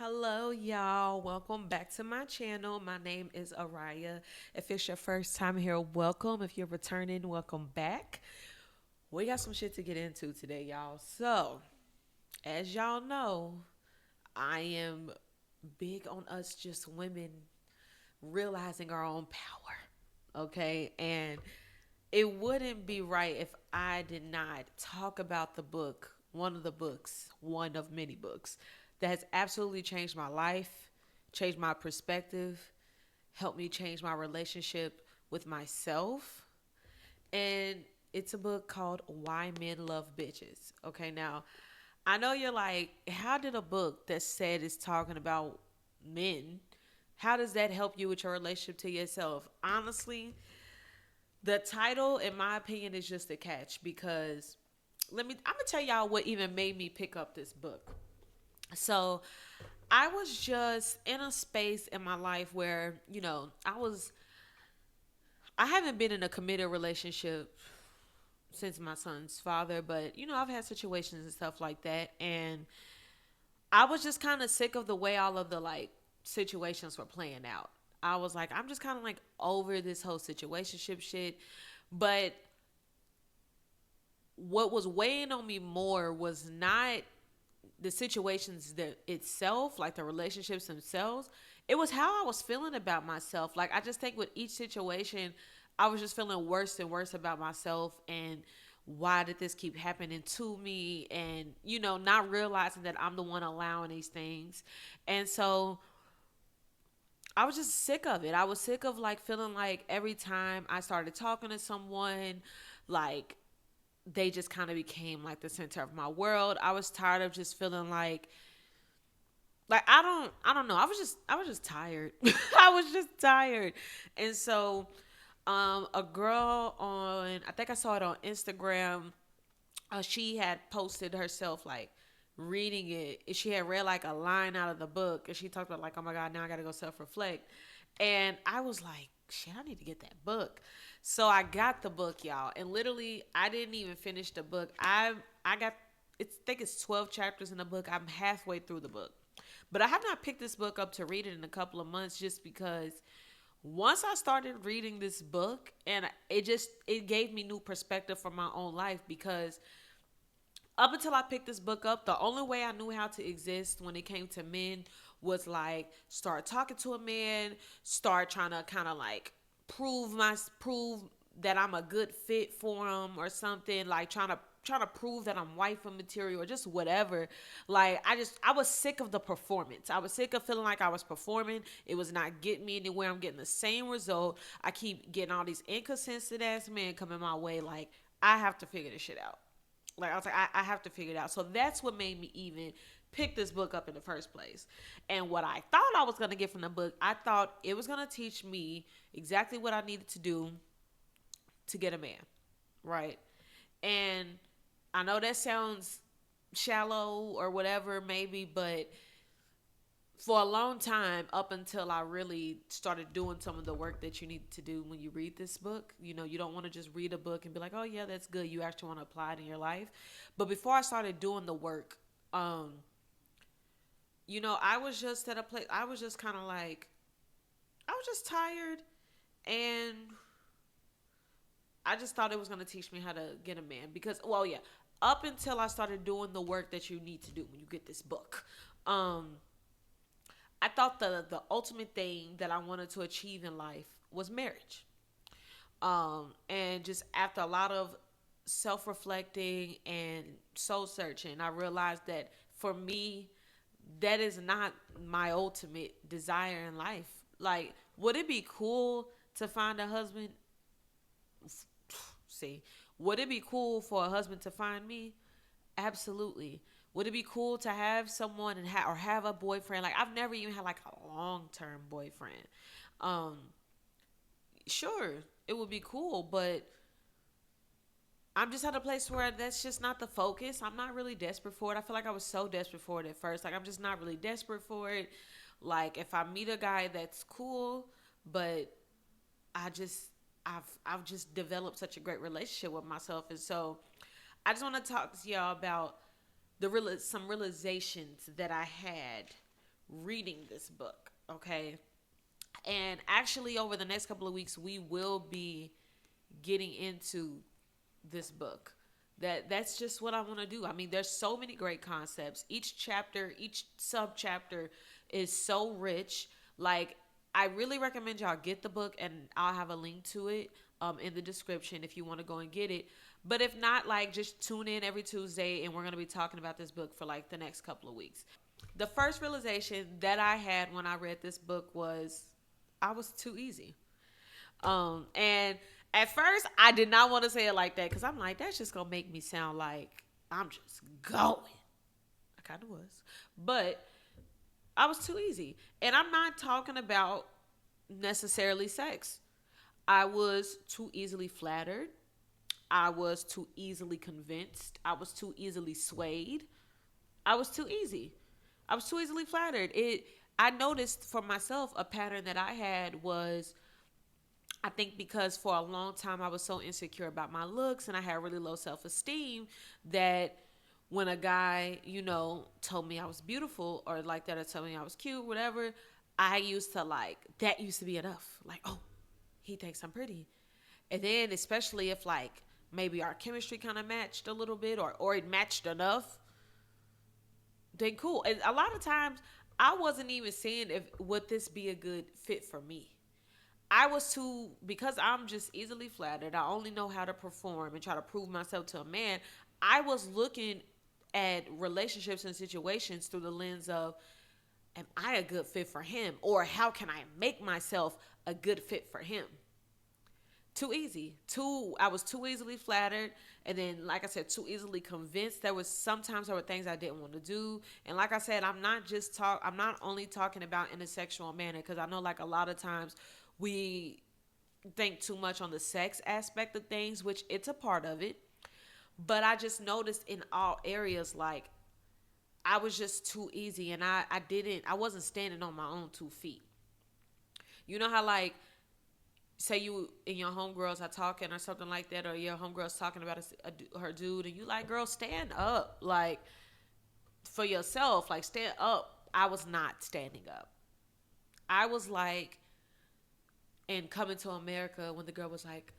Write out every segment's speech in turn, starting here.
Hello, y'all. Welcome back to my channel. My name is Araya. If it's your first time here, welcome. If you're returning, welcome back. We got some shit to get into today, y'all. So, as y'all know, I am big on us just women realizing our own power. Okay? And it wouldn't be right if I did not talk about the book, one of the books, one of many books that has absolutely changed my life, changed my perspective, helped me change my relationship with myself. And it's a book called Why Men Love Bitches. Okay, now I know you're like, how did a book that said it's talking about men, how does that help you with your relationship to yourself? Honestly, the title, in my opinion, is just a catch because I'm gonna tell y'all what even made me pick up this book. So I was just in a space in my life where, I haven't been in a committed relationship since my son's father, but I've had situations and stuff like that. And I was just kind of sick of the way all of the like situations were playing out. I was like, I'm just kind of like over this whole situationship shit. But what was weighing on me more was not the situations that itself, like the relationships themselves. It was how I was feeling about myself. Like I just think with each situation, I was just feeling worse and worse about myself and why did this keep happening to me, and not realizing that I'm the one allowing these things. And so I was just sick of it. I was sick of like feeling like every time I started talking to someone, like they just kind of became like the center of my world. I was tired of just feeling like I don't know. I was just tired. I was just tired. And so a girl on, I think I saw it on Instagram, she had posted herself like reading it. She had read like a line out of the book and she talked about like, oh my God, now I gotta go self-reflect. And I was like, shit, I need to get that book. So I got the book, y'all. And literally I didn't even finish the book. I got, I think it's 12 chapters in the book. I'm halfway through the book. But I have not picked this book up to read it in a couple of months just because once I started reading this book, and it gave me new perspective for my own life. Because up until I picked this book up, the only way I knew how to exist when it came to men was like start talking to a man, start trying to kind of like prove that I'm a good fit for him or something, like trying to prove that I'm wife material or just whatever. Like I was sick of the performance. I was sick of feeling like I was performing. It was not getting me anywhere. I'm getting the same result. I keep getting all these inconsistent ass men coming my way. Like I have to figure this shit out. Like I was like, I have to figure it out. So that's what made me even pick this book up in the first place. And what I thought I was gonna get from the book, I thought it was gonna teach me exactly what I needed to do to get a man. Right. And I know that sounds shallow or whatever, maybe, but for a long time, up until I really started doing some of the work that you need to do when you read this book, you don't want to just read a book and be like, oh yeah, that's good. You actually want to apply it in your life. But before I started doing the work, I was just at a place, I was just kind of like, I was just tired, and I just thought it was going to teach me how to get a man. Because, well, yeah, up until I started doing the work that you need to do when you get this book. I thought the ultimate thing that I wanted to achieve in life was marriage. And just after a lot of self reflecting and soul searching, I realized that for me, that is not my ultimate desire in life. Like, would it be cool to find a husband? See, would it be cool for a husband to find me? Absolutely. Would it be cool to have someone and or have a boyfriend? Like I've never even had like a long term boyfriend. Um, sure, it would be cool, but I'm just at a place where that's just not the focus. I'm not really desperate for it. I feel like I was so desperate for it at first. Like I'm just not really desperate for it. Like if I meet a guy that's cool, but I just I've just developed such a great relationship with myself, and so I just want to talk to y'all about some realizations that I had reading this book. Okay. And actually, over the next couple of weeks, we will be getting into this book. That's just what I want to do. I mean, there's so many great concepts. Each chapter, each sub chapter is so rich. Like, I really recommend y'all get the book, and I'll have a link to it in the description if you want to go and get it. But if not, like, just tune in every Tuesday, and we're going to be talking about this book for like the next couple of weeks. The first realization that I had when I read this book was I was too easy. And at first, I did not want to say it like that because I'm like, that's just going to make me sound like I'm just going. I kind of was. But I was too easy. And I'm not talking about necessarily sex. I was too easily flattered. I was too easily convinced. I was too easily swayed. I was too easy. I was too easily flattered. I noticed for myself a pattern that I had was, I think because for a long time I was so insecure about my looks and I had really low self-esteem that when a guy, told me I was beautiful or like that or told me I was cute, whatever, I used to that used to be enough. Like, oh, he thinks I'm pretty. And then especially if like maybe our chemistry kind of matched a little bit or it matched enough, then cool. And a lot of times I wasn't even seeing would this be a good fit for me. I was because I'm just easily flattered. I only know how to perform and try to prove myself to a man. I was looking at relationships and situations through the lens of, am I a good fit for him? Or how can I make myself a good fit for him? Too easy. I was too easily flattered. And then, like I said, too easily convinced. Sometimes there were things I didn't want to do. And like I said, I'm not only talking about in a sexual manner, because I know like a lot of times we think too much on the sex aspect of things, which it's a part of it. But I just noticed in all areas, like I was just too easy and I wasn't standing on my own 2 feet. You know how like, say you and your homegirls are talking or something like that, or your homegirl's talking about her dude and you like, girl, stand up. Like for yourself, like stand up. I was not standing up. I was like, and Coming to America, when the girl was like,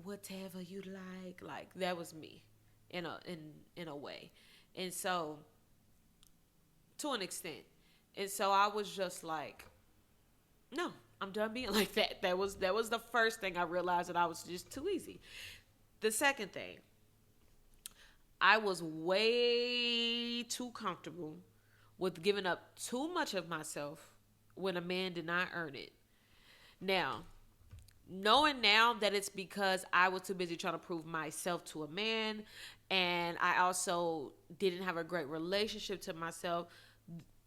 whatever you like that was me in a way. And so to an extent. And so I was just like, no, I'm done being like that. That was the first thing I realized, that I was just too easy. The second thing, I was way too comfortable with giving up too much of myself when a man did not earn it. Now, knowing now that it's because I was too busy trying to prove myself to a man, and I also didn't have a great relationship to myself,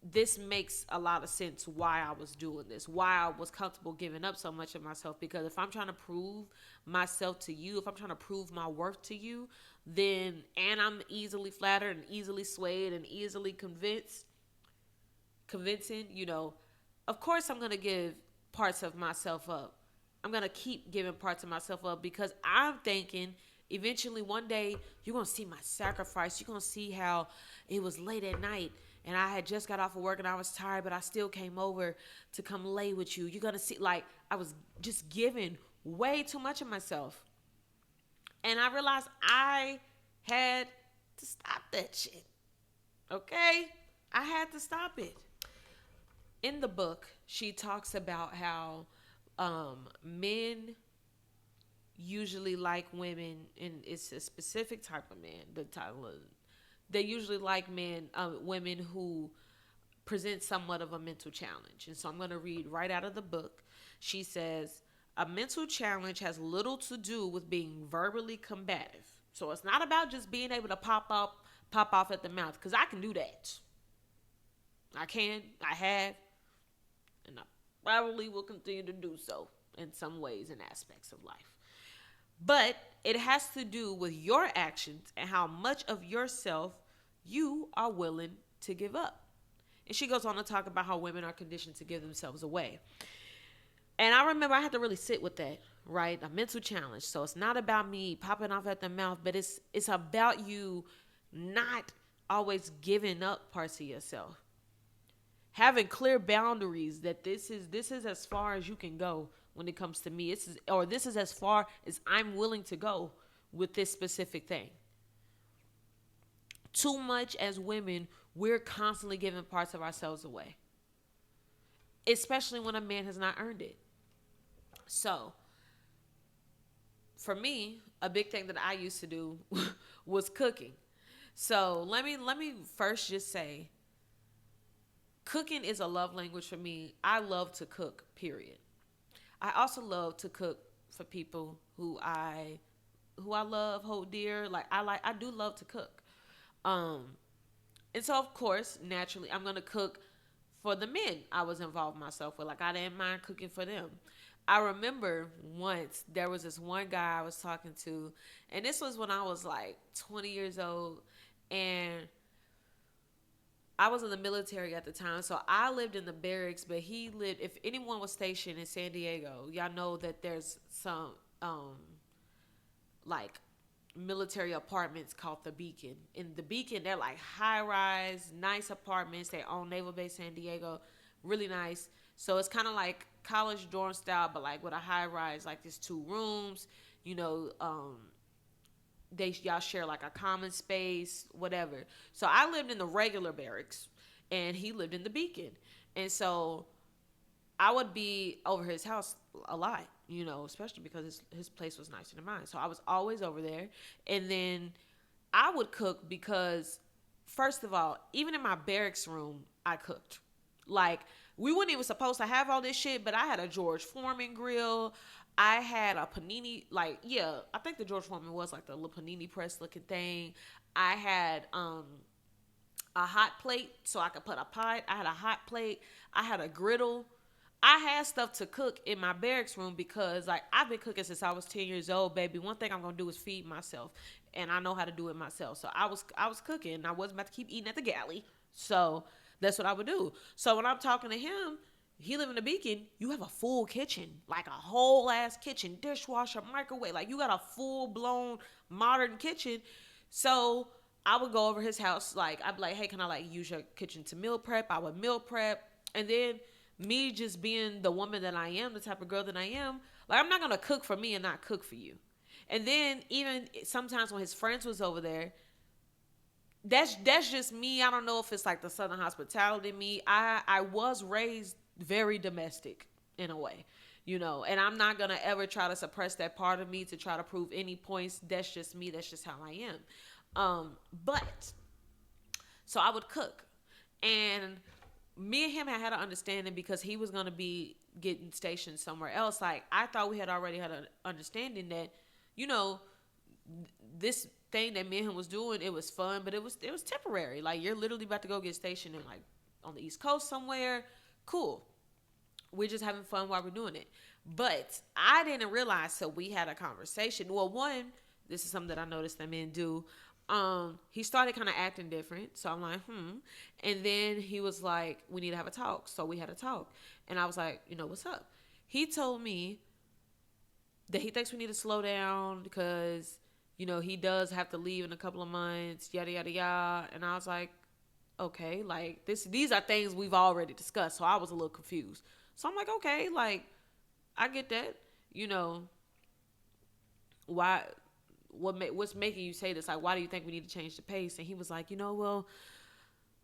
this makes a lot of sense why I was doing this, why I was comfortable giving up so much of myself. Because if I'm trying to prove myself to you, if I'm trying to prove my worth to you, and I'm easily flattered and easily swayed and easily convincing, of course I'm going to give parts of myself up. I'm going to keep giving parts of myself up because I'm thinking eventually one day you're going to see my sacrifice. You're going to see how it was late at night and I had just got off of work and I was tired, but I still came over to come lay with you. You're going to see, like, I was just giving way too much of myself. And I realized I had to stop that shit. Okay? I had to stop it. In the book, she talks about how men usually like women, and it's a specific type of man. The title of, they usually like women who present somewhat of a mental challenge. And so I'm going to read right out of the book. She says, a mental challenge has little to do with being verbally combative. So it's not about just being able to pop off at the mouth, because I can do that. I have, and I probably will continue to do so in some ways and aspects of life. But it has to do with your actions and how much of yourself you are willing to give up. And she goes on to talk about how women are conditioned to give themselves away. And I remember I had to really sit with that, right? A mental challenge. So it's not about me popping off at the mouth, but it's about you not always giving up parts of yourself. having clear boundaries that this is as far as you can go when it comes to me. This is as far as I'm willing to go with this specific thing. Too much as women, we're constantly giving parts of ourselves away, especially when a man has not earned it. So, for me, a big thing that I used to do was cooking. So let me first just say, cooking is a love language for me. I love to cook, period. I also love to cook for people who I love, hold dear. I do love to cook. Um and so of course, naturally, I'm gonna cook for the men I was involved myself with. Like, I didn't mind cooking for them. I remember once there was this one guy I was talking to, and this was when I was like 20 years old, and I was in the military at the time, so I lived in the barracks, but he lived. If anyone was stationed in San Diego, y'all know that there's some like military apartments called the Beacon. In the Beacon, they're like high rise, nice apartments. They own Naval Base San Diego, really nice. So it's kind of like college dorm style, but like with a high rise, like there's 2 rooms. You know, y'all share like a common space, whatever. So I lived in the regular barracks, and he lived in the Beacon, and so I would be over his house a lot, especially because his place was nicer than mine. So I was always over there, and then I would cook because, first of all, even in my barracks room, I cooked. Like, we weren't even supposed to have all this shit, but I had a George Foreman grill. I had a panini, like, yeah, I think the George Foreman was like the little panini press looking thing. I had a hot plate so I could put a pot. I had a hot plate. I had a griddle. I had stuff to cook in my barracks room because, like, I've been cooking since I was 10 years old, baby. One thing I'm going to do is feed myself, and I know how to do it myself. So I was cooking, and I wasn't about to keep eating at the galley. So that's what I would do. So when I'm talking to him, he live in the Beacon, you have a full kitchen, like a whole ass kitchen, dishwasher, microwave. Like, you got a full blown modern kitchen. So I would go over his house. Like, I'd be like, hey, can I like use your kitchen to meal prep? I would meal prep. And then me just being the woman that I am, the type of girl that I am, like, I'm not going to cook for me and not cook for you. And then even sometimes when his friends was over there, that's just me. I don't know if it's like the Southern hospitality in me. I was raised very domestic in a way, and I'm not going to ever try to suppress that part of me to try to prove any points. That's just me. That's just how I am. But so I would cook, and me and him had an understanding because he was going to be getting stationed somewhere else. Like, I thought we had already had an understanding that, this thing that me and him was doing, it was fun, but it was temporary. Like, you're literally about to go get stationed in, like, on the East Coast somewhere. Cool. We're just having fun while we're doing it. But I didn't realize till we had a conversation. Well, one, this is something that I noticed that men do. He started kind of acting different. So I'm like, And then he was like, we need to have a talk. So we had a talk. And I was like, what's up? He told me that he thinks we need to slow down because, he does have to leave in a couple of months, yada, yada, yada. And I was like, okay, like, these are things we've already discussed. So I was a little confused. So I'm like, okay, like, I get that. Why? What's making you say this? Like, why do you think we need to change the pace? And he was like, well,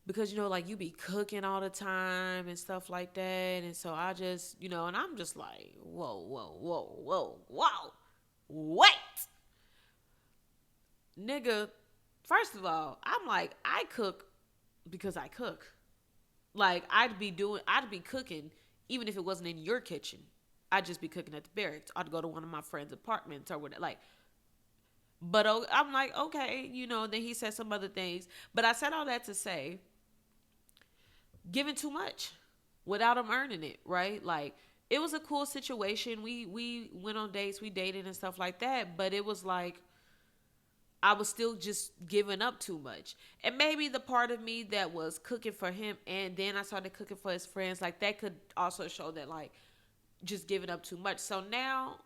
because, like, you be cooking all the time and stuff like that. And so I just, and I'm just like, whoa. Wait. Nigga, first of all, I'm like, I cook because I cook. Like, I'd be cooking even if it wasn't in your kitchen. I'd just be cooking at the barracks. I'd go to one of my friends' apartments or whatever. Like, but I'm like, okay, then he said some other things. But I said all that to say, giving too much without him earning it, right? Like, it was a cool situation. We went on dates, we dated and stuff like that. But it was like, I was still just giving up too much. And maybe the part of me that was cooking for him and then I started cooking for his friends, like, that could also show that, like, just giving up too much. So now,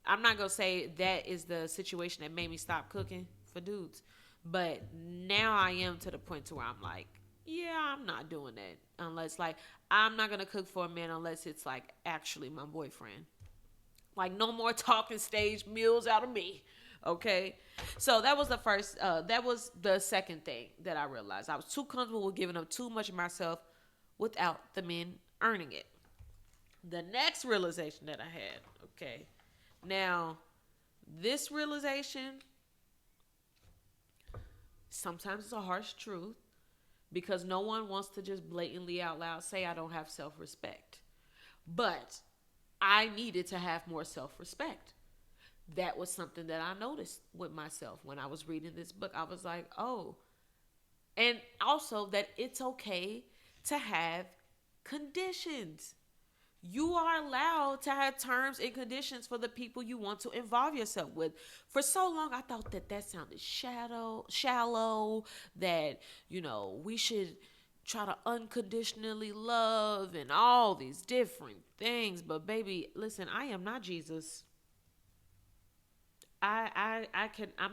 I'm not going to say that is the situation that made me stop cooking for dudes. But now I am to the point to where I'm like, yeah, I'm not doing that unless like I'm not gonna cook for a man unless it's like actually my boyfriend. Like no more talking stage meals out of me. Okay. So that was the first that was the second thing that I realized. I was too comfortable with giving up too much of myself without the men earning it. The next realization that I had, okay. Now, this realization sometimes it's a harsh truth because no one wants to just blatantly out loud say I don't have self-respect. But I needed to have more self-respect. That was something that I noticed with myself when I was reading this book. I was like, oh, and also that it's okay to have conditions. You are allowed to have terms and conditions for the people you want to involve yourself with. For so long, I thought that that sounded shallow. That we should try to unconditionally love and all these different things. But baby, listen, I am not Jesus. I'm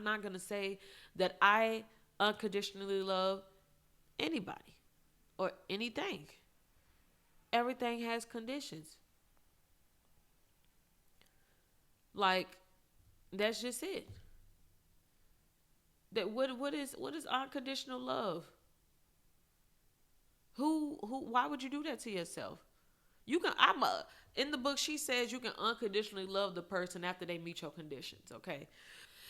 not gonna say that I unconditionally love anybody or anything. Everything has conditions. Like that's just it. That what is unconditional love? Who why would you do that to yourself? You can I'm a In the book she says you can unconditionally love the person after they meet your conditions, okay?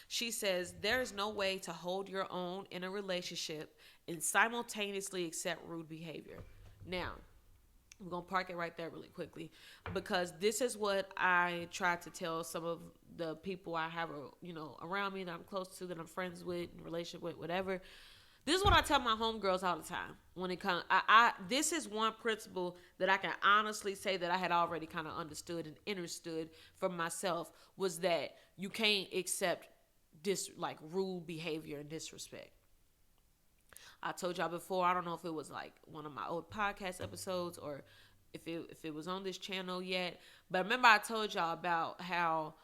She says there is no way to hold your own in a relationship and simultaneously accept rude behavior. Now, I'm gonna park it right there really quickly because this is what I try to tell some of the people I have, around me that I'm close to, that I'm friends with, in relationship with, whatever. This is what I tell my homegirls all the time when it comes. This is one principle that I can honestly say that I had already kind of understood and understood for myself was that you can't accept like rude behavior and disrespect. I told y'all before, I don't know if it was like one of my old podcast episodes or if it was on this channel yet, but remember I told y'all about how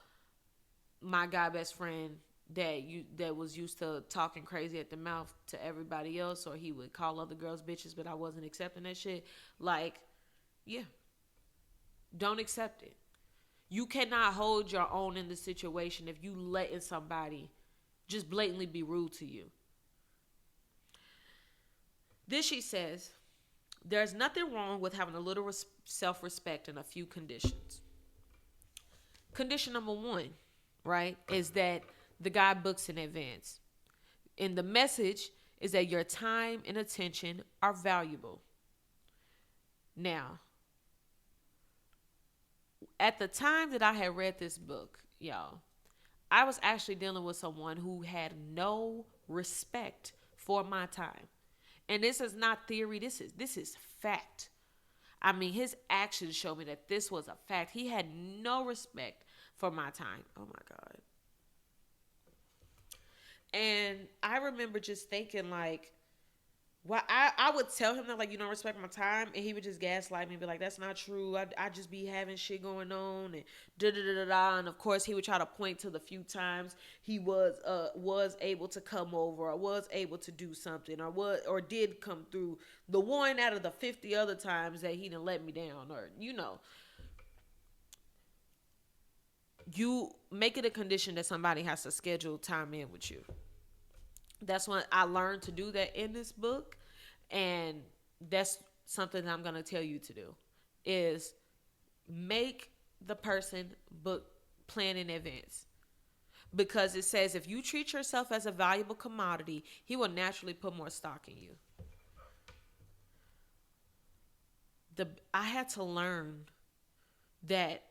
my guy best friend that was used to talking crazy at the mouth to everybody else, or he would call other girls bitches, but I wasn't accepting that shit. Like, yeah, don't accept it. You cannot hold your own in the situation if you letting somebody just blatantly be rude to you. This she says, there's nothing wrong with having a little self-respect and a few conditions. Condition number one, right, is that the guy books in advance. And the message is that your time and attention are valuable. Now, at the time that I had read this book, y'all, I was actually dealing with someone who had no respect for my time. And this is not theory, this is fact. I mean, his actions show me that this was a fact. He had no respect for my time. Oh my God. And I remember just thinking like, well, I would tell him that, like, you don't respect my time, and he would just gaslight me and be like, that's not true. I just be having shit going on and da da da da da. And of course, he would try to point to the few times he was able to come over or was able to do something or did come through. The one out of the 50 other times that he didn't let me down, or you make it a condition that somebody has to schedule time in with you. That's when I learned to do that in this book. And that's something that I'm going to tell you to do is make the person book plan in advance. Because it says if you treat yourself as a valuable commodity, he will naturally put more stock in you. I had to learn that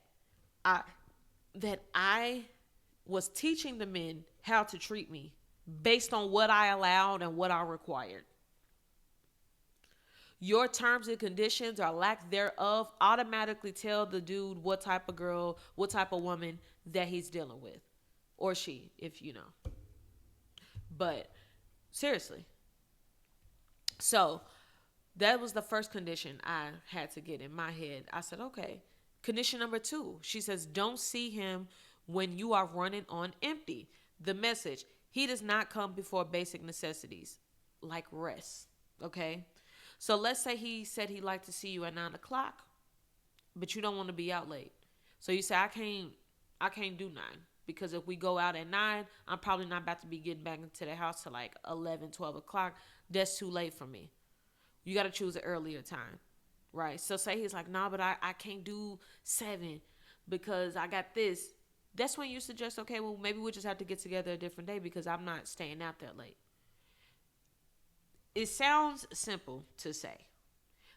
I was teaching the men how to treat me based on what I allowed and what I required. Your terms and conditions or lack thereof automatically tell the dude what type of girl, what type of woman that he's dealing with. Or she, if you know. But seriously. So that was the first condition I had to get in my head. I said, okay. Condition number 2, she says, don't see him when you are running on empty. The message, he does not come before basic necessities like rest. Okay. So let's say he said he'd like to see you at 9 o'clock, but you don't want to be out late. So you say, I can't do 9 because if we go out at 9, I'm probably not about to be getting back into the house till like 11, 12 o'clock. That's too late for me. You got to choose an earlier time, right? So say he's like, nah, but I can't do 7 because I got this. That's when you suggest, okay, well, maybe we just have to get together a different day because I'm not staying out that late. It sounds simple to say,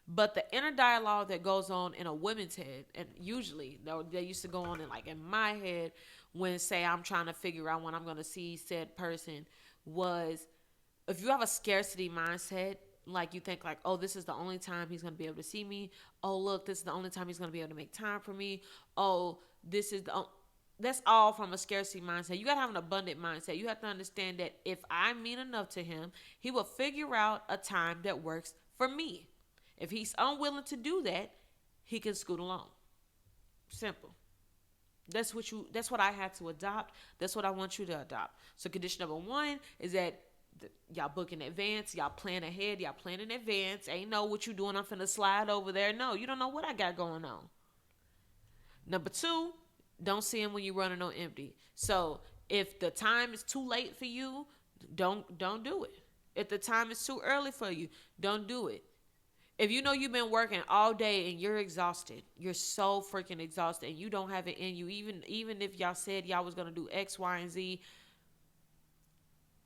but the inner dialogue that goes on in a woman's head, and usually they used to go on in my head when, say, I'm trying to figure out when I'm going to see said person, was if you have a scarcity mindset, like you think like, oh, this is the only time he's going to be able to see me. Oh, look, this is the only time he's going to be able to make time for me. Oh, this is the that's all from a scarcity mindset. You got to have an abundant mindset. You have to understand that if I mean enough to him, he will figure out a time that works for me. If he's unwilling to do that, he can scoot along. Simple. That's what I had to adopt. That's what I want you to adopt. So condition number 1 is that y'all book in advance, y'all plan ahead, y'all plan in advance. Ain't know what you doing, I'm finna slide over there. No, you don't know what I got going on. Number 2, don't see him when you're running on empty. So if the time is too late for you, don't do it. If the time is too early for you, don't do it. If you know you've been working all day and you're exhausted, you're so freaking exhausted, and you don't have it in you, even if y'all said y'all was gonna do X, Y, and Z,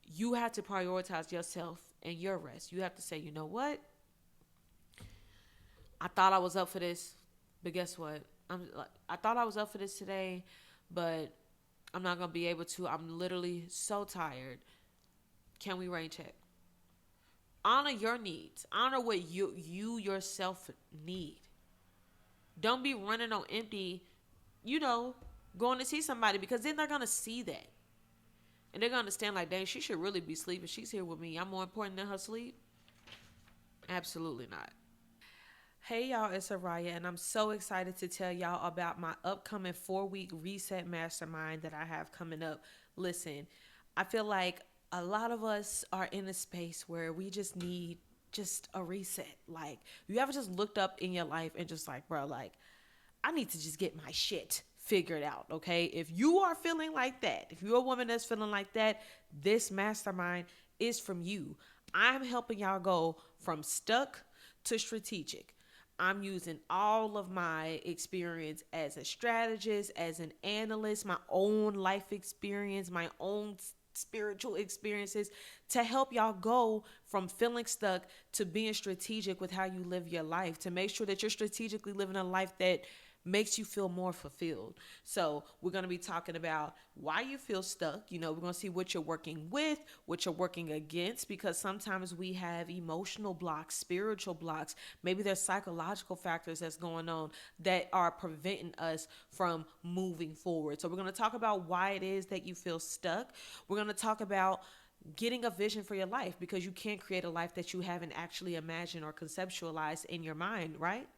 you have to prioritize yourself and your rest. You have to say, you know what? I thought I was up for this, but guess what? I thought I was up for this today, but I'm not gonna be able to. I'm literally so tired. Can we rain check? Honor your needs. Honor what you yourself need. Don't be running on empty, going to see somebody, because then they're gonna see that. And they're gonna understand like, dang, she should really be sleeping. She's here with me. I'm more important than her sleep. Absolutely not. Hey y'all, it's Araya, and I'm so excited to tell y'all about my upcoming 4-week reset mastermind that I have coming up. Listen, I feel like a lot of us are in a space where we just need just a reset. Like, you ever just looked up in your life and just like, bro, like, I need to just get my shit figured out, okay? If you are feeling like that, if you're a woman that's feeling like that, this mastermind is from you. I'm helping y'all go from stuck to strategic. I'm using all of my experience as a strategist, as an analyst, my own life experience, my own spiritual experiences to help y'all go from feeling stuck to being strategic with how you live your life, to make sure that you're strategically living a life that makes you feel more fulfilled. So we're going to be talking about why you feel stuck. We're going to see what you're working with, what you're working against, because sometimes we have emotional blocks, spiritual blocks. Maybe there's psychological factors that's going on that are preventing us from moving forward. So we're going to talk about why it is that you feel stuck. We're going to talk about getting a vision for your life, because you can't create a life that you haven't actually imagined or conceptualized in your mind, right?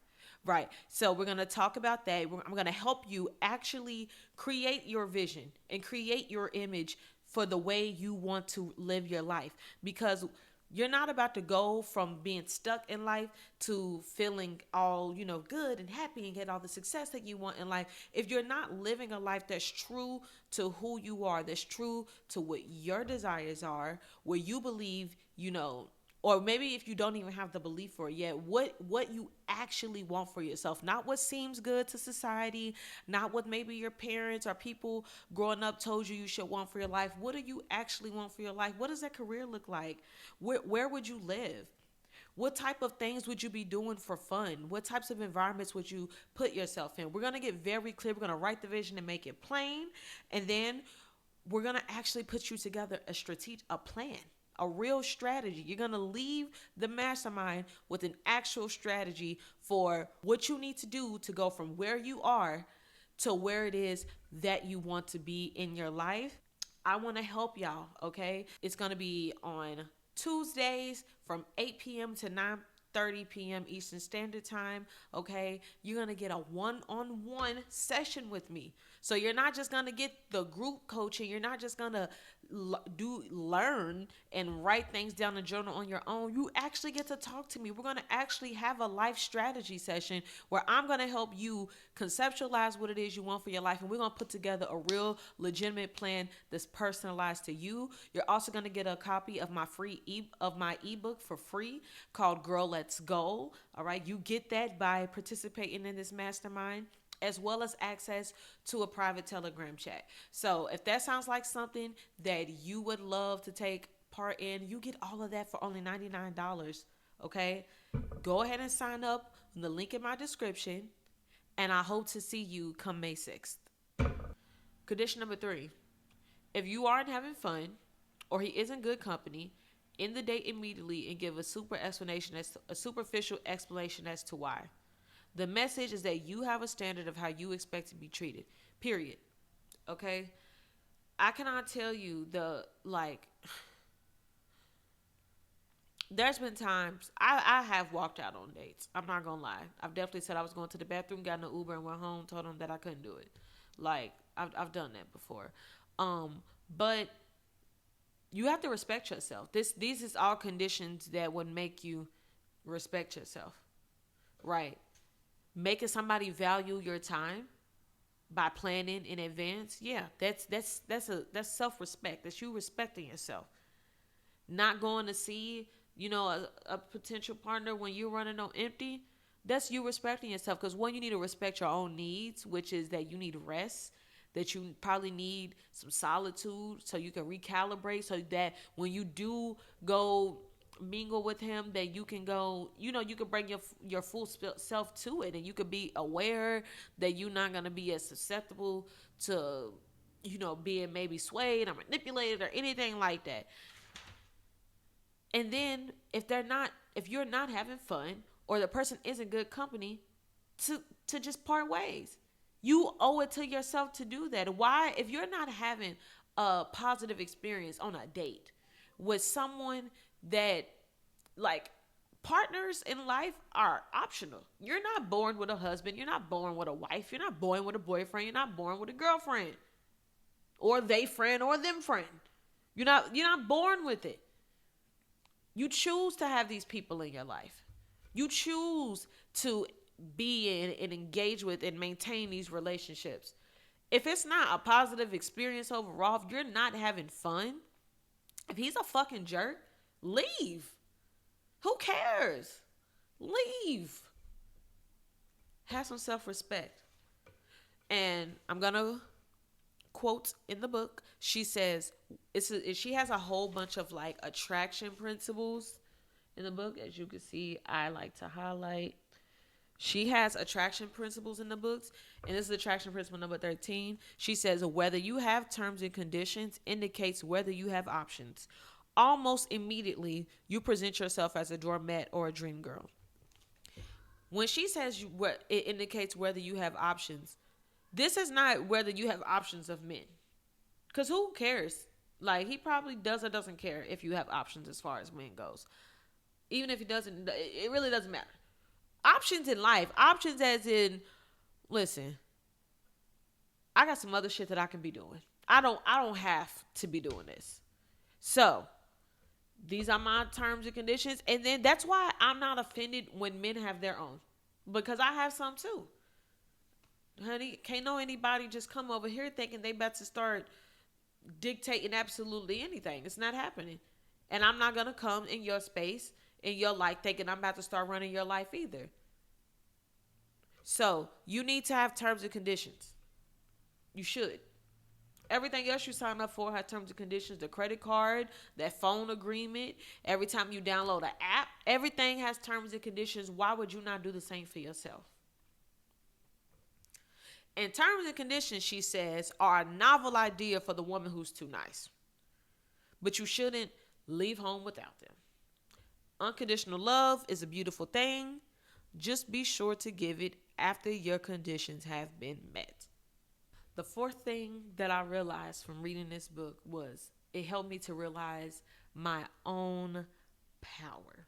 Right. So we're going to talk about that. I'm going to help you actually create your vision and create your image for the way you want to live your life, because you're not about to go from being stuck in life to feeling all, good and happy and get all the success that you want in life if you're not living a life that's true to who you are, that's true to what your desires are, where you believe, or maybe if you don't even have the belief for it yet, what you actually want for yourself, not what seems good to society, not what maybe your parents or people growing up told you should want for your life. What do you actually want for your life? What does that career look like? Where would you live? What type of things would you be doing for fun? What types of environments would you put yourself in? We're going to get very clear. We're going to write the vision and make it plain. And then we're going to actually put you together a plan. A real strategy. You're going to leave the mastermind with an actual strategy for what you need to do to go from where you are to where it is that you want to be in your life. I want to help y'all, okay? It's going to be on Tuesdays from 8 p.m. to 9:30 p.m. Eastern Standard Time, okay? You're going to get a one-on-one session with me. So you're not just going to get the group coaching. You're not just going to do learn and write things down in a journal on your own, you actually get to talk to me. We're going to actually have a life strategy session where I'm going to help you conceptualize what it is you want for your life, and we're going to put together a real legitimate plan that's personalized to you. You're also going to get a copy of my ebook for free called Girl Let's Go. All right, you get that by participating in this mastermind, as well as access to a private Telegram chat. So if that sounds like something that you would love to take part in, you get all of that for only $99. Okay? Go ahead and sign up in the link in my description, and I hope to see you come May 6th. Condition number 3. If you aren't having fun or he isn't good company, end the date immediately and give a superficial explanation as to why. The message is that you have a standard of how you expect to be treated. Period. Okay? I cannot tell you there's been times I have walked out on dates. I'm not gonna lie. I've definitely said I was going to the bathroom, got in an Uber and went home, told them that I couldn't do it. Like, I've done that before. But you have to respect yourself. These is all conditions that would make you respect yourself. Right. Making somebody value your time by planning in advance, yeah, that's self-respect. That's you respecting yourself. Not going to see, a potential partner when you're running on empty, that's you respecting yourself. Because one, you need to respect your own needs, which is that you need rest, that you probably need some solitude so you can recalibrate, so that when you do go mingle with him, that you can go, you can bring your full self to it, and you can be aware that you're not going to be as susceptible to being maybe swayed or manipulated or anything like that. And then if you're not having fun or the person isn't good company, to just part ways. You owe it to yourself to do that. Why? If you're not having a positive experience on a date with someone that, like, partners in life are optional. You're not born with a husband. You're not born with a wife. You're not born with a boyfriend. You're not born with a girlfriend or they friend or them friend. You're not born with it. You choose to have these people in your life. You choose to be in and engage with and maintain these relationships. If it's not a positive experience overall, if you're not having fun, if he's a fucking jerk, leave. Who cares? Leave. Have some self-respect. And I'm going to quote in the book. She says, she has a whole bunch of attraction principles in the book. As you can see, I like to highlight. She has attraction principles in the books, and this is attraction principle number 13. She says, whether you have terms and conditions indicates whether you have options. Almost immediately, you present yourself as a doormat or a dream girl. When she says it indicates whether you have options, this is not whether you have options of men. Because who cares? He probably does or doesn't care if you have options as far as men goes. Even if he doesn't, it really doesn't matter. Options in life. Options as in, listen, I got some other shit that I can be doing. I don't have to be doing this. So, these are my terms and conditions. And then that's why I'm not offended when men have their own. Because I have some too. Honey, can't know anybody just come over here thinking they about to start dictating absolutely anything. It's not happening. And I'm not going to come in your space, in your life, thinking I'm about to start running your life either. So, you need to have terms and conditions. You should. Everything else you sign up for has terms and conditions. The credit card, that phone agreement, every time you download an app, everything has terms and conditions. Why would you not do the same for yourself? And terms and conditions, she says, are a novel idea for the woman who's too nice. But you shouldn't leave home without them. Unconditional love is a beautiful thing. Just be sure to give it after your conditions have been met. The fourth thing that I realized from reading this book was it helped me to realize my own power.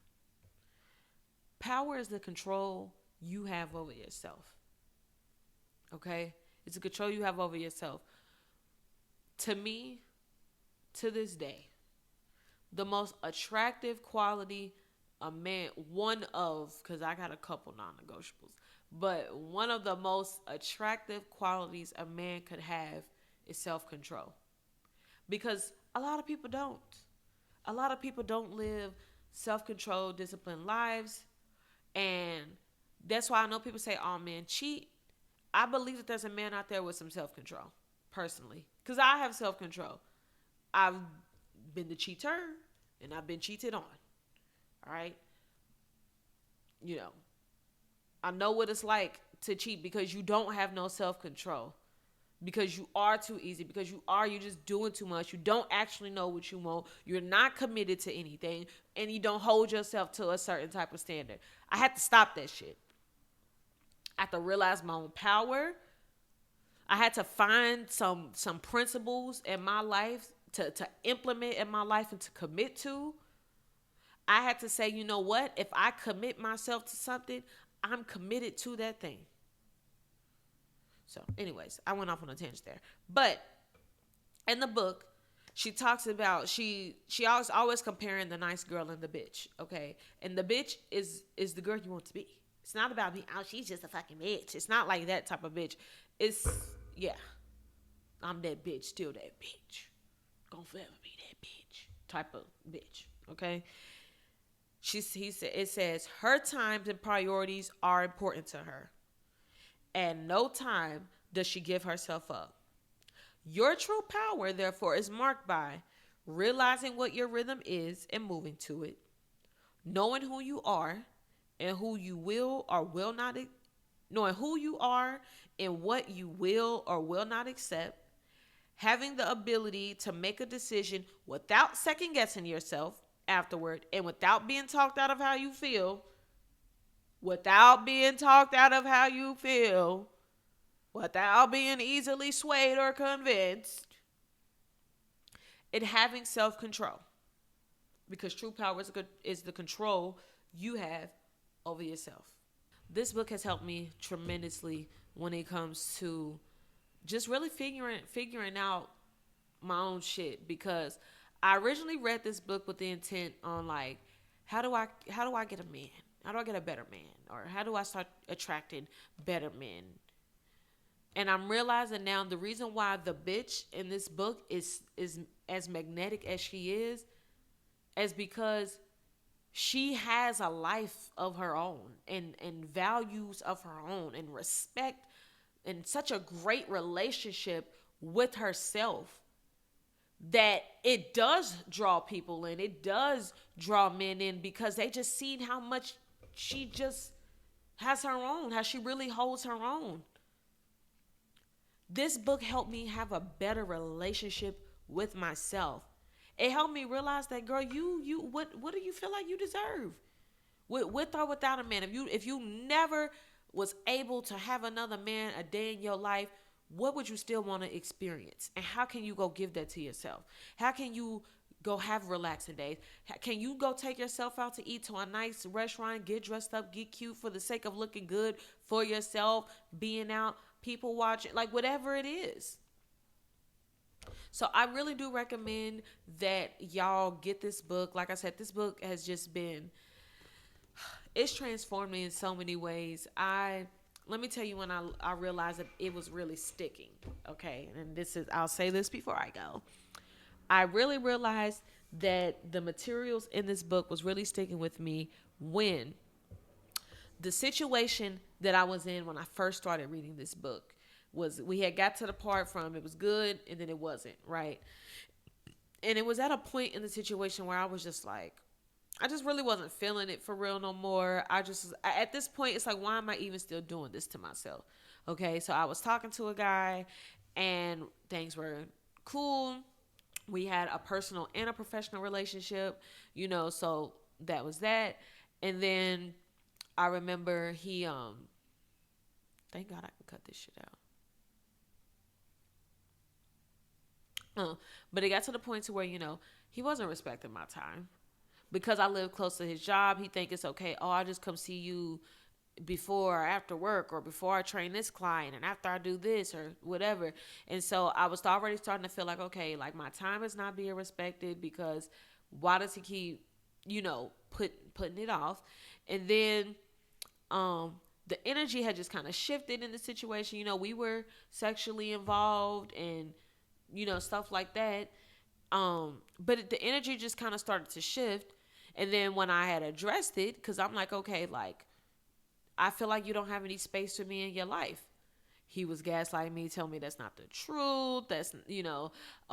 Power is the control you have over yourself. Okay? It's the control you have over yourself. To me, to this day, the most attractive quality a man, one of, because I got a couple non-negotiables, but one of the most attractive qualities a man could have is self-control. Because a lot of people don't. A lot of people don't live self-controlled, disciplined lives. And that's why I know people say, oh, men cheat. I believe that there's a man out there with some self-control, personally. Because I have self-control. I've been the cheater, and I've been cheated on. All right? You know, I know what it's like to cheat because you don't have no self-control. Because you are too easy. Because you're just doing too much. You don't actually know what you want. You're not committed to anything. And you don't hold yourself to a certain type of standard. I had to stop that shit. I had to realize my own power. I had to find some principles in my life to implement in my life and to commit to. I had to say, you know what? If I commit myself to something, I'm committed to that thing. So, anyways, I went off on a tangent there. But in the book, she talks about she always comparing the nice girl and the bitch, okay? And the bitch is the girl you want to be. It's not about me. Oh, she's just a fucking bitch. It's not like that type of bitch. It's, yeah, I'm that bitch, still that bitch. Gonna forever be that bitch type of bitch, okay? It says her times and priorities are important to her. And no time does she give herself up. Your true power, therefore, is marked by realizing what your rhythm is and moving to it, knowing who you are and who you will or will not, knowing who you are and what you will or will not accept, having the ability to make a decision without second guessing yourself afterward and without being talked out of how you feel, without being easily swayed or convinced, and having self-control. Because true power is the control you have over yourself. This book has helped me tremendously when it comes to just really figuring out my own shit, because I originally read this book with the intent on like, how do I get a man? How do I get a better man? Or how do I start attracting better men? And I'm realizing now the reason why the bitch in this book is as magnetic as she is because she has a life of her own and values of her own and respect and such a great relationship with herself that it does draw people in. It does draw men in because they just seen how much she just has her own, how she really holds her own. This book helped me have a better relationship with myself. It helped me realize that, girl, what do you feel like you deserve? With or without a man. If you never was able to have another man a day in your life, what would you still want to experience? And how can you go give that to yourself? How can you go have relaxing days? Can you go take yourself out to eat to a nice restaurant, get dressed up, get cute for the sake of looking good for yourself, being out, people watching, like whatever it is. So I really do recommend that y'all get this book. Like I said, this book has just been, it's transformed me in so many ways. Let me tell you when I realized that it was really sticking. Okay. And I'll say this before I go. I really realized that the materials in this book was really sticking with me when the situation that I was in when I first started reading this book was, we had got to the part from it was good and then it wasn't, right? And it was at a point in the situation where I was just like, I just really wasn't feeling it for real no more. At this point, it's like, why am I even still doing this to myself? Okay, so I was talking to a guy and things were cool. We had a personal and a professional relationship, so that was that. And then I remember he, thank God I can cut this shit out. But it got to the point to where, he wasn't respecting my time. Because I live close to his job, he think it's okay. Oh, I'll just come see you before or after work, or before I train this client, and after I do this or whatever. And so I was already starting to feel like, okay, like my time is not being respected, because why does he keep, putting it off? And then the energy had just kind of shifted in the situation. We were sexually involved, and stuff like that. But the energy just kind of started to shift. And then when I had addressed it, because I'm like, okay, like, I feel like you don't have any space for me in your life. He was gaslighting me, telling me that's not the truth. That's, oh,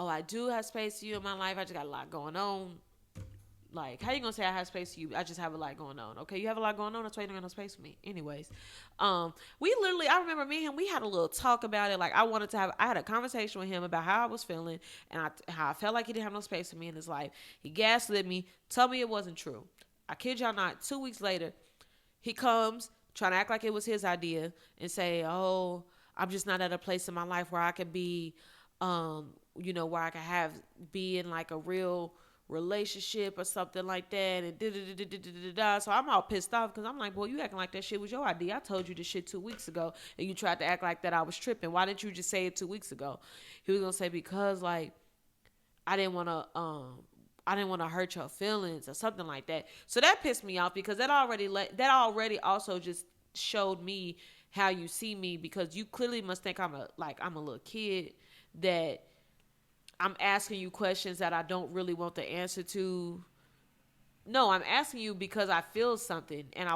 I do have space for you in my life. I just got a lot going on. Like, how you gonna say I have space for you? I just have a lot going on. Okay, you have a lot going on. That's why you don't got no space for me. Anyways, we literally, I remember me and him, we had a little talk about it. Like, I had a conversation with him about how I was feeling, and how I felt like he didn't have no space for me in his life. He gaslit me, told me it wasn't true. I kid y'all not, 2 weeks later, he comes trying to act like it was his idea and say, oh, I'm just not at a place in my life where I could be, where I could be in like a real relationship or something like that, and da. So I'm all pissed off, because I'm like, boy, you acting like that shit was your idea. I told you this shit 2 weeks ago, and you tried to act like that I was tripping. Why didn't you just say it 2 weeks ago? He was gonna say, because like I didn't want to hurt your feelings or something like that. So that pissed me off, because that already also just showed me how you see me, because you clearly must think I'm a little kid, that I'm asking you questions that I don't really want the answer to. No, I'm asking you because I feel something, and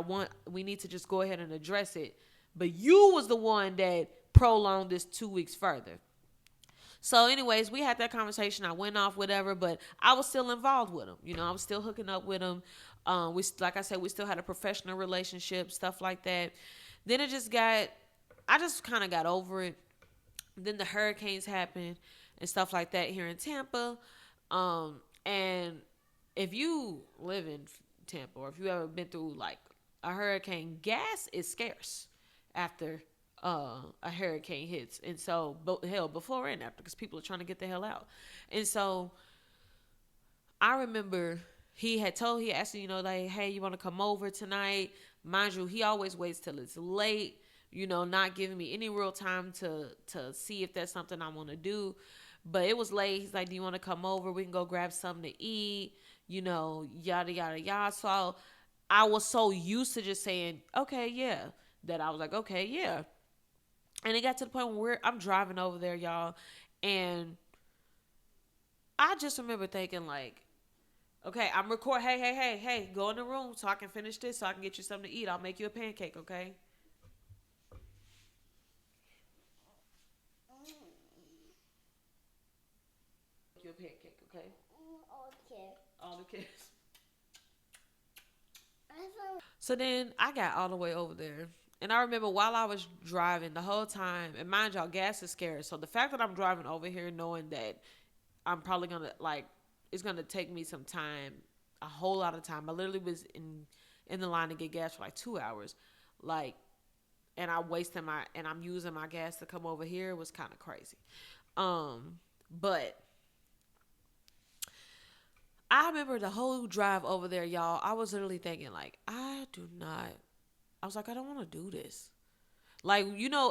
we need to just go ahead and address it. But you was the one that prolonged this 2 weeks further. So anyways, we had that conversation. I went off, whatever, but I was still involved with him. I was still hooking up with him. Like I said, we still had a professional relationship, stuff like that. Then I just kind of got over it. Then the hurricanes happened and stuff like that here in Tampa. And if you live in Tampa, or if you ever been through like a hurricane, gas is scarce after a hurricane hits. And so, hell, before and after, because people are trying to get the hell out. And so I remember he asked me, like, hey, you want to come over tonight? Mind you, he always waits till it's late, not giving me any real time to see if that's something I want to do. But it was late. He's like, do you want to come over? We can go grab something to eat, yada, yada, yada. So I was so used to just saying, okay, yeah, that I was like, okay, yeah. And it got to the point where I'm driving over there, y'all. And I just remember thinking, like, okay, I'm recording. Hey, go in the room so I can finish this, so I can get you something to eat. I'll make you a pancake, okay? Make you a pancake, okay? Okay. All the kids. So then I got all the way over there. And I remember while I was driving the whole time, and mind y'all, gas is scarce. So the fact that I'm driving over here knowing that I'm probably going to, like, it's going to take me some time, a whole lot of time. I literally was in the line to get gas for like 2 hours. Like, and I'm using my gas to come over here. It was kind of crazy. But I remember the whole drive over there, y'all. I was literally thinking, like, I was like, I don't want to do this. Like,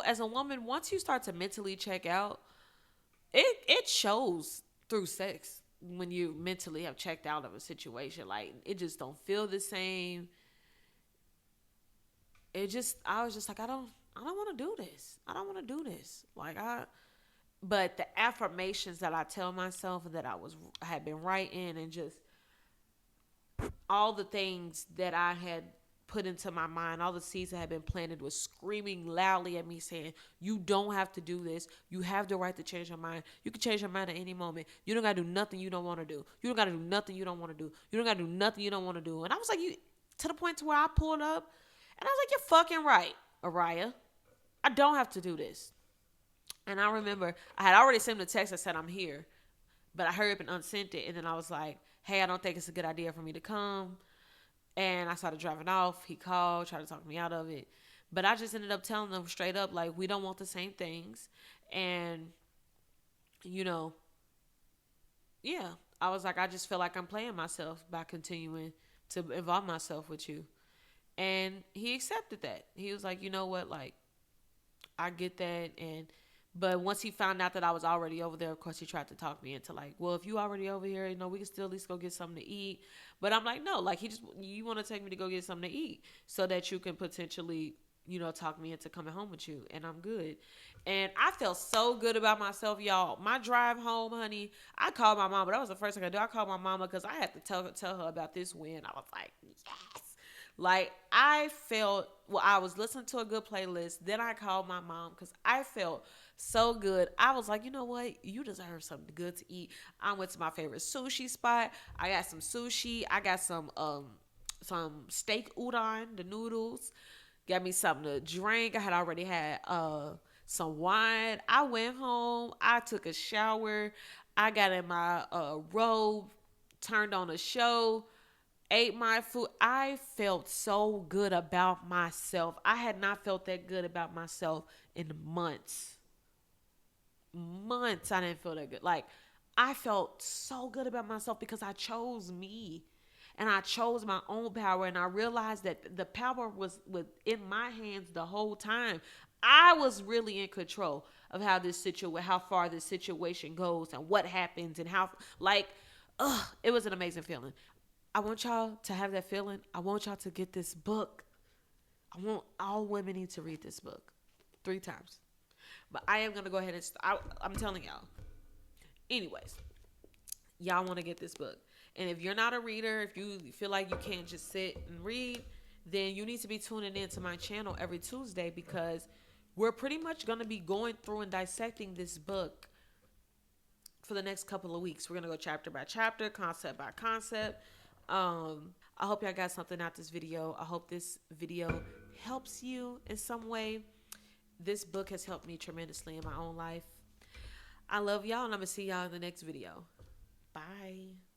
as a woman, once you start to mentally check out, it shows through sex when you mentally have checked out of a situation. Like, it just don't feel the same. I was just like, I don't want to do this. I don't want to do this. But the affirmations that I tell myself that I had been writing, and just all the things that I had put into my mind, all the seeds that had been planted, was screaming loudly at me saying, you don't have to do this. You have the right to change your mind. You can change your mind at any moment. You don't got to do nothing you don't want to do. You don't got to do nothing you don't want to do. You don't got to do nothing you don't want to do. And I was like, to the point to where I pulled up, and I was like, you're fucking right, Araya. I don't have to do this. And I remember I had already sent him the text that said I'm here, but I hurried up and unsent it. And then I was like, hey, I don't think it's a good idea for me to come. And I started driving off. He called, tried to talk me out of it. But I just ended up telling them straight up, like, we don't want the same things. And, yeah, I was like, I just feel like I'm playing myself by continuing to involve myself with you. And he accepted that. He was like, you know what, like, I get that. And but once he found out that I was already over there, of course he tried to talk me into like, well, if you already over here, you know, we can still at least go get something to eat. But I'm like, no, like he just, you want to take me to go get something to eat so that you can potentially, you know, talk me into coming home with you, and I'm good. And I felt so good about myself, y'all. My drive home, honey, I called my mama. That was the first thing I do. I called my mama because I had to tell her about this win. I was like, yes. Like I felt, well, I was listening to a good playlist. Then I called my mom because I felt so good. I was like, you know what? You deserve something good to eat. I went to my favorite sushi spot. I got some sushi. I got some steak udon, the noodles. Got me something to drink. I had already had some wine. I went home. I took a shower. I got in my robe, turned on a show, ate my food. I felt so good about myself. I had not felt that good about myself in months. Months I didn't feel that good. Like I felt so good about myself because I chose me. And I chose my own power, and I realized that the power was within my hands the whole time. I was really in control of how far this situation goes, and what happens, and how, like, it was an amazing feeling. I want y'all to have that feeling. I want y'all to get this book. I want all women need to read this book 3 times. But I am gonna go ahead and I'm telling y'all. Anyways, y'all want to get this book. And if you're not a reader, if you feel like you can't just sit and read, then you need to be tuning in to my channel every Tuesday, because we're pretty much going to be going through and dissecting this book for the next couple of weeks. We're going to go chapter by chapter, concept by concept. I hope y'all got something out this video. I hope this video helps you in some way. This book has helped me tremendously in my own life. I love y'all, and I'm going to see y'all in the next video. Bye.